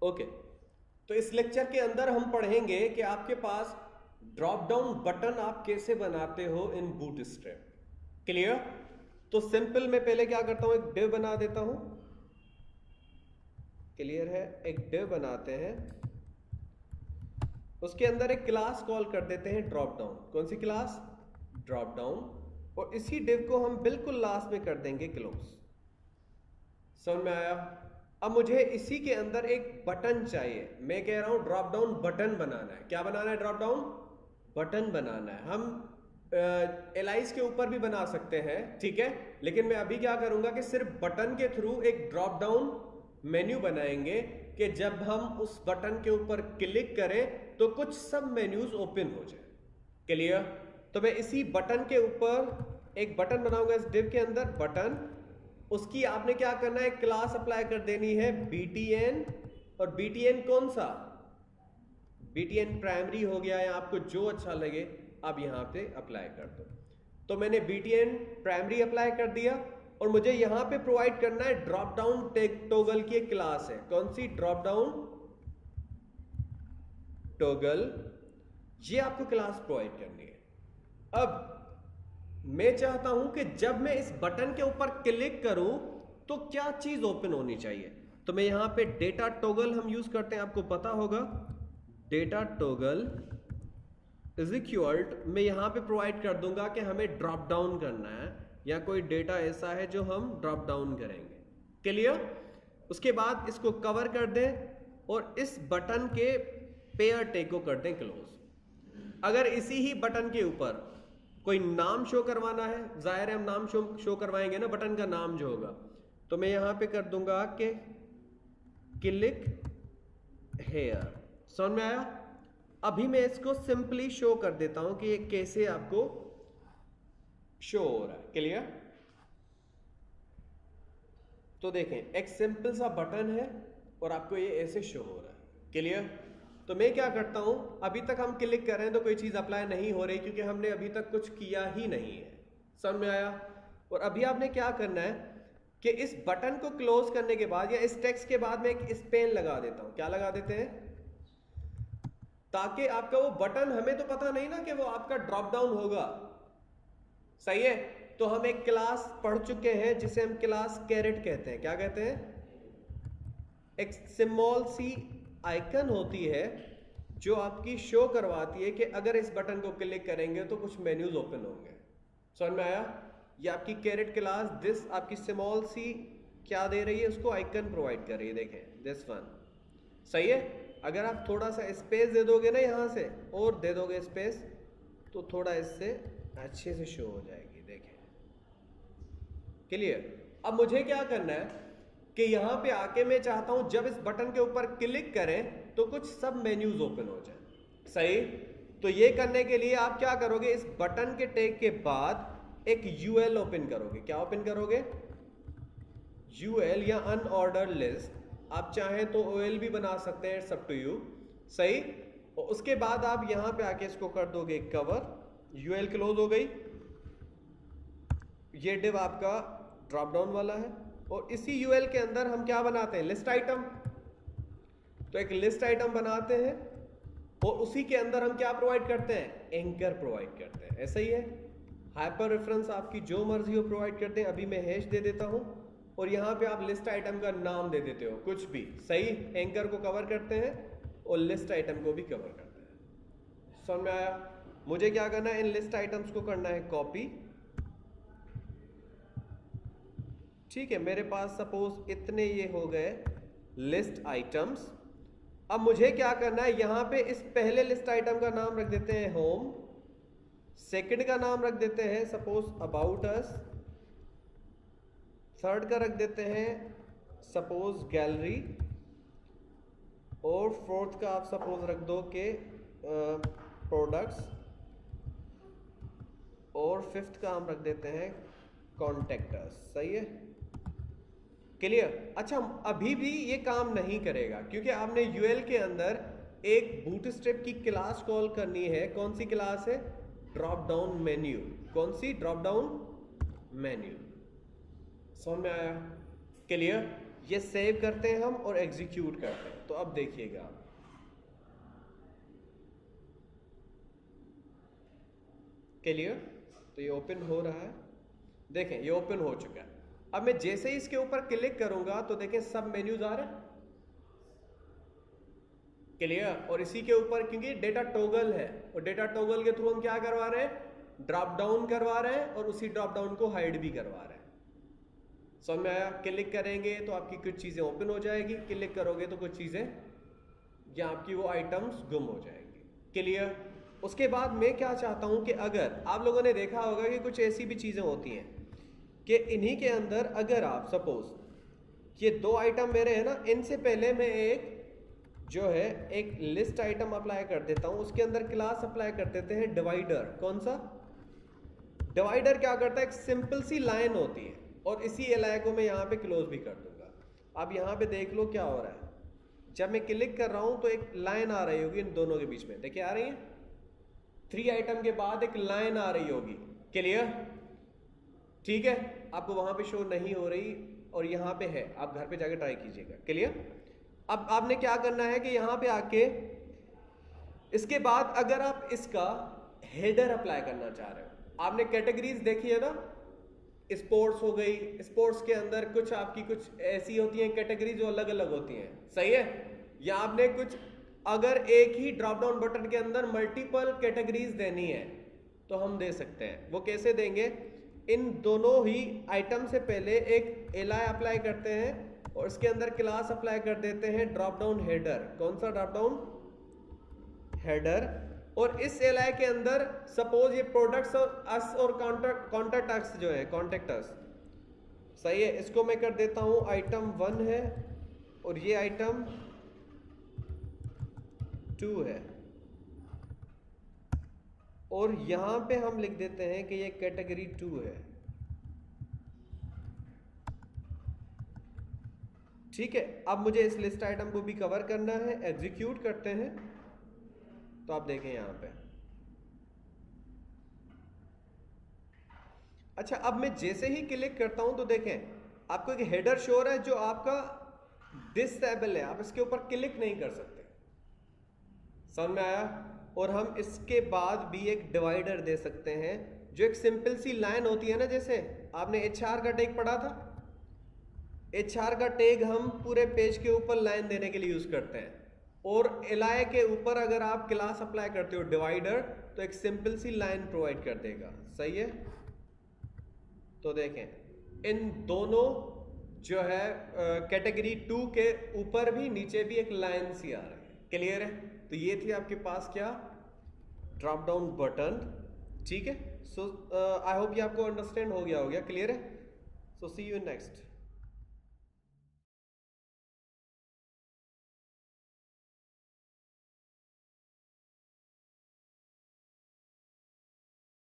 Okay, तो इस lecture के अंदर हम पढ़ेंगे कि आपके पास ड्रॉप डाउन बटन आप कैसे बनाते हो इन बूटस्ट्रैप। क्लियर? तो सिंपल मैं पहले क्या करता हूं, एक डिव बना देता हूं। क्लियर है? एक डिव बनाते हैं, उसके अंदर एक क्लास कॉल कर देते हैं ड्रॉप डाउन। कौन सी क्लास? Drop down. और इसी डिव को हम बिल्कुल लास्ट में कर देंगे क्लोज। समझ में आया? अब मुझे इसी के अंदर एक बटन चाहिए। मैं कह रहा हूं ड्रॉप डाउन बटन बनाना है। क्या बनाना है? ड्रॉप डाउन बटन बनाना है। हम एलाइज के ऊपर भी बना सकते हैं, ठीक है, लेकिन मैं अभी क्या करूंगा कि सिर्फ बटन के थ्रू एक ड्रॉप डाउन मेन्यू बनाएंगे कि जब हम उस बटन के ऊपर क्लिक करें तो कुछ सब मेन्यूज ओपन हो जाए। क्लियर? तो मैं इसी बटन के ऊपर एक बटन बनाऊंगा इस डिव के अंदर, बटन। उसकी आपने क्या करना है, क्लास अप्लाई कर देनी है btn। और btn कौन सा? btn प्राइमरी हो गया, या आपको जो अच्छा लगे आप यहां पे अप्लाई कर दो। तो मैंने btn प्राइमरी अप्लाई कर दिया और मुझे यहां पे प्रोवाइड करना है ड्रॉप डाउन टॉगल की एक क्लास है। कौन सी? Drop down toggle. ये आपको क्लास प्रोवाइड करनी है। अब मैं चाहता हूं कि जब मैं इस बटन के ऊपर क्लिक करूं तो क्या चीज ओपन होनी चाहिए। तो मैं यहां पे डेटा टॉगल हम यूज करते हैं, आपको पता होगा। डेटा टॉगल इज इक्वल, मैं यहां पे प्रोवाइड कर दूंगा कि हमें ड्रॉप डाउन करना है या कोई डेटा ऐसा है जो हम ड्रॉप डाउन करेंगे। क्लियर? उसके बाद इसको कवर कर दें और इस बटन के पेयर टैग को कर दें क्लोज। अगर इसी ही बटन के ऊपर कोई नाम शो करवाना है, जाहिर है हम नाम शो करवाएंगे ना, बटन का नाम जो होगा, तो मैं यहां पे कर दूंगा कि क्लिक हेयर। समझ में आया? अभी मैं इसको सिंपली शो कर देता हूं कि ये कैसे आपको शो हो रहा है। क्लियर? तो देखें, एक सिंपल सा बटन है और आपको ये ऐसे शो हो रहा है। क्लियर? तो मैं क्या करता हूं, अभी तक हम क्लिक कर रहे हैं तो कोई चीज अप्लाई नहीं हो रही क्योंकि हमने अभी तक कुछ किया ही नहीं है। समझ में आया? और अभी आपने क्या करना है कि इस बटन को क्लोज करने के बाद या इस टेक्स्ट के बाद में एक स्पेन लगा देता हूं। क्या लगा देते हैं? ताकि आपका वो बटन, हमें तो पता नहीं ना कि वो आपका ड्रॉप डाउन होगा। सही है? तो हम एक क्लास पढ़ चुके हैं जिसे हम क्लास कैरेट कहते हैं। क्या कहते हैं? एक स्मॉल सी आइकन होती है जो आपकी शो करवाती है कि अगर इस बटन को क्लिक करेंगे तो कुछ मेन्यूज ओपन होंगे। समझ में आया? ये आपकी कैरेट क्लास दिस आपकी स्मॉल सी क्या दे रही है, उसको आइकन प्रोवाइड कर रही है। देखें दिस वन। सही है? अगर आप थोड़ा सा स्पेस दे दोगे ना, यहां से और दे दोगे स्पेस, तो थोड़ा इससे अच्छे से शो हो जाएगी। देखें, क्लियर? अब मुझे क्या करना है कि यहां पे आके मैं चाहता हूं जब इस बटन के ऊपर क्लिक करें तो कुछ सब मेन्यूज ओपन हो जाए। सही? तो ये करने के लिए आप क्या करोगे, इस बटन के टैग के बाद एक यूएल ओपन करोगे। क्या ओपन करोगे? यूएल या अनऑर्डर्ड लिस्ट। आप चाहें तो ओएल भी बना सकते हैं, इट्स अप टू यू। सही? और उसके बाद आप यहां पे आके इसको कर दोगे कवर। यूएल क्लोज हो गई। ये डिव आपका ड्रॉप डाउन वाला है और इसी यूएल के अंदर हम क्या बनाते हैं, लिस्ट आइटम। तो एक लिस्ट आइटम बनाते हैं और उसी के अंदर हम क्या प्रोवाइड करते हैं, एंकर प्रोवाइड करते हैं। ऐसा ही है, हाइपर रेफरेंस आपकी जो मर्जी हो प्रोवाइड करते हैं। अभी मैं हैश दे देता हूं और यहां पे आप लिस्ट आइटम का नाम दे देते हो कुछ भी। सही? एंकर को कवर करते हैं और लिस्ट आइटम को भी कवर करते हैं। समझ में आया? मुझे क्या करना है, इन लिस्ट आइटम्स को करना है कॉपी। ठीक है, मेरे पास सपोज इतने ये हो गए लिस्ट आइटम्स। अब मुझे क्या करना है, यहां पे इस पहले लिस्ट आइटम का नाम रख देते हैं होम, सेकंड का नाम रख देते हैं सपोज अबाउट अस, थर्ड का रख देते हैं सपोज गैलरी, और फोर्थ का आप सपोज रख दो के प्रोडक्ट्स, और फिफ्थ का हम रख देते हैं कॉन्टेक्टर्स। सही है? क्लियर? अच्छा, अभी भी ये काम नहीं करेगा क्योंकि आपने यूएल के अंदर एक बूटस्ट्रैप की क्लास कॉल करनी है। कौन सी क्लास है? Drop down menu. कौन सी? Drop down menu. समझ में आया? क्लियर? ये सेव करते हैं हम और एग्जीक्यूट करते हैं। तो अब देखिएगा क्लियर। तो ये ओपन हो रहा है, देखें ये ओपन हो चुका है। अब मैं जैसे ही इसके ऊपर क्लिक करूंगा तो देखें सब मेन्यूज आ रहे हैं, क्लियर। और इसी के ऊपर क्योंकि डेटा टॉगल है और डेटा टॉगल के थ्रू हम क्या करवा रहे हैं, ड्रॉप डाउन करवा रहे हैं और उसी ड्रॉप डाउन को हाइड भी करवा रहे हैं। समझ में आया। क्लिक करेंगे तो आपकी कुछ चीजें ओपन हो जाएगी, क्लिक करोगे तो कुछ चीजें या आपकी वो आइटम्स गुम हो जाएंगी, क्लियर। उसके बाद मैं क्या चाहता हूं कि अगर आप लोगों ने देखा होगा कि कुछ ऐसी भी चीजें होती हैं कि इन्हीं के अंदर अगर आप सपोज ये दो आइटम मेरे हैं ना, इनसे पहले मैं एक जो है एक लिस्ट आइटम अप्लाई कर देता हूं, उसके अंदर क्लास अप्लाई कर देते हैं डिवाइडर। कौन सा डिवाइडर? क्या करता है, एक सिंपल सी लाइन होती है और इसी एलाय को मैं यहाँ पे क्लोज भी कर दूंगा। अब यहाँ पे देख लो क्या हो रहा है, जब मैं क्लिक कर रहा हूं तो एक लाइन आ रही होगी इन दोनों के बीच में, देखिए आ रही है, 3 आइटम के बाद एक लाइन आ रही होगी, क्लियर, ठीक है। आपको वहां पे शो नहीं हो रही और यहाँ पे है, आप घर पे जाके ट्राई कीजिएगा, क्लियर। अब आपने क्या करना है कि यहाँ पे आके इसके बाद अगर आप इसका हेडर अप्लाई करना चाह रहे हो, आपने कैटेगरीज देखी है ना, स्पोर्ट्स हो गई, स्पोर्ट्स के अंदर कुछ आपकी कुछ ऐसी होती हैं कैटेगरी जो अलग अलग होती हैं, सही है। या आपने कुछ अगर एक ही ड्रॉप डाउन बटन के अंदर मल्टीपल कैटेगरीज देनी है तो हम दे सकते हैं। वो कैसे देंगे, इन दोनों ही आइटम से पहले एक एलाय अप्लाई करते हैं और इसके अंदर क्लास अप्लाई कर देते हैं ड्रॉप डाउन हेडर। कौन सा ड्रॉप डाउन हेडर। और इस एलाय के अंदर सपोज ये प्रोडक्ट्स और अस और कॉन्टैक्ट अस जो है, कॉन्टैक्ट अस, सही है, इसको मैं कर देता हूं आइटम 1 है और ये आइटम 2 है और यहां पे हम लिख देते हैं कि ये कैटेगरी 2 है, ठीक है। अब मुझे इस लिस्ट आइटम को भी कवर करना है, एग्जीक्यूट करते हैं तो आप देखें यहां पे। अच्छा, अब मैं जैसे ही क्लिक करता हूं तो देखें आपको एक हेडर शो हो रहा है जो आपका डिसेबल है, आप इसके ऊपर क्लिक नहीं कर सकते, समझ में आया। और हम इसके बाद भी एक डिवाइडर दे सकते हैं जो एक सिंपल सी लाइन होती है ना, जैसे आपने HR का टैग पढ़ा था, HR का टैग हम पूरे पेज के ऊपर लाइन देने के लिए यूज करते हैं और एलाय के ऊपर अगर आप क्लास अप्लाई करते हो डिवाइडर तो एक सिंपल सी लाइन प्रोवाइड कर देगा, सही है। तो देखें इन दोनों जो है कैटेगरी 2 के ऊपर भी नीचे भी एक लाइन सी आ रही है, क्लियर है। तो ये थी आपके पास क्या, ड्रॉप डाउन बटन, ठीक है। सो आई होप ये आपको अंडरस्टैंड हो गया, क्लियर है। सो सी यू नेक्स्ट।